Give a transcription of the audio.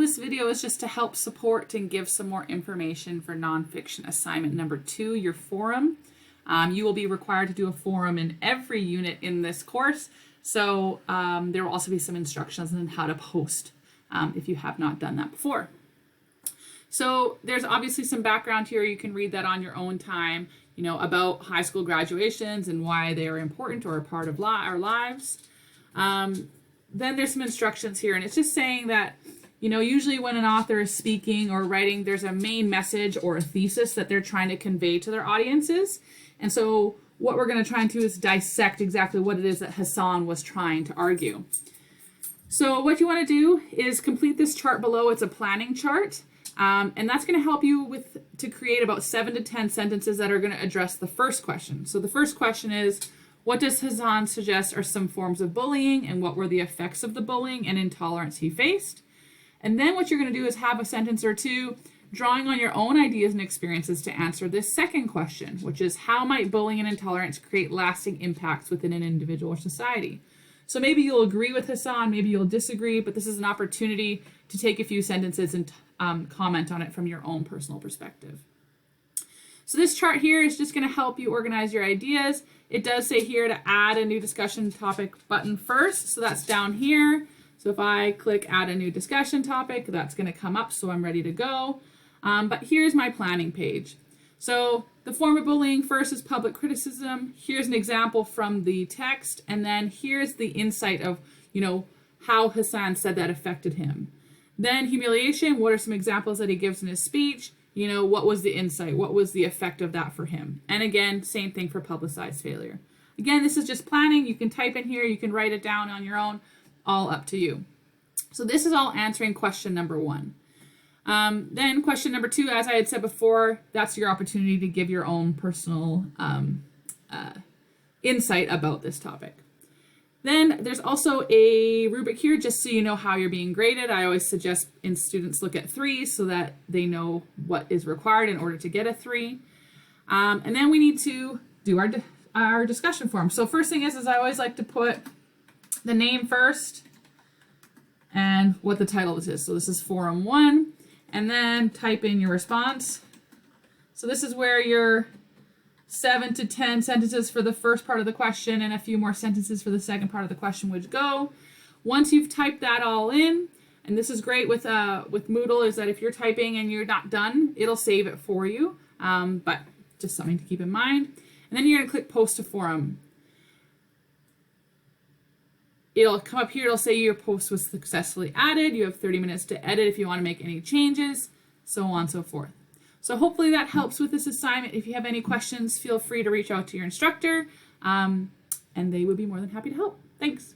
this video is just to help support and give some more information for nonfiction assignment number 2, your forum. You will be required to do a forum in every unit in this course. So there will also be some instructions on how to post if you have not done that before. So there's obviously some background here. You can read that on your own time, you know, about high school graduations and why they are important or a part of our lives. Then there's some instructions here, and it's just saying that, you know, usually when an author is speaking or writing, there's a main message or a thesis that they're trying to convey to their audiences. And so what we're going to try and do is dissect exactly what it is that Hassan was trying to argue. So what you want to do is complete this chart below. It's a planning chart. And that's going to help you to create about 7 to 10 sentences that are going to address the first question. So the first question is, what does Hassan suggest are some forms of bullying, and what were the effects of the bullying and intolerance he faced? And then what you're going to do is have a sentence or two drawing on your own ideas and experiences to answer this second question, which is, how might bullying and intolerance create lasting impacts within an individual or society? So maybe you'll agree with Hassan, maybe you'll disagree, but this is an opportunity to take a few sentences and comment on it from your own personal perspective. So this chart here is just going to help you organize your ideas. It does say here to add a new discussion topic button first, so that's down here. So if I click add a new discussion topic, that's going to come up, so I'm ready to go. But here's my planning page. So the form of bullying first is public criticism. Here's an example from the text, and then here's the insight of, you know, how Hassan said that affected him. Then humiliation, what are some examples that he gives in his speech? You know, what was the insight? What was the effect of that for him? And again, same thing for publicized failure. Again, this is just planning. You can type in here, you can write it down on your own, all up to you. So this is all answering question number 1. Then question number 2, as I had said before, that's your opportunity to give your own personal insight about this topic. Then there's also a rubric here just so you know how you're being graded. I always suggest students look at 3 so that they know what is required in order to get a 3. And then we need to do our discussion form. So first thing is I always like to put the name first and what the title of this is. So this is Forum 1, and then type in your response. So this is where your 7 to 10 sentences for the first part of the question and a few more sentences for the second part of the question would go. Once you've typed that all in, and this is great with Moodle, is that if you're typing and you're not done, it'll save it for you, but just something to keep in mind. And then you're going to click Post to Forum. It'll come up here, it'll say your post was successfully added, you have 30 minutes to edit if you want to make any changes, so on and so forth. So hopefully that helps with this assignment. If you have any questions, feel free to reach out to your instructor, and they would be more than happy to help. Thanks.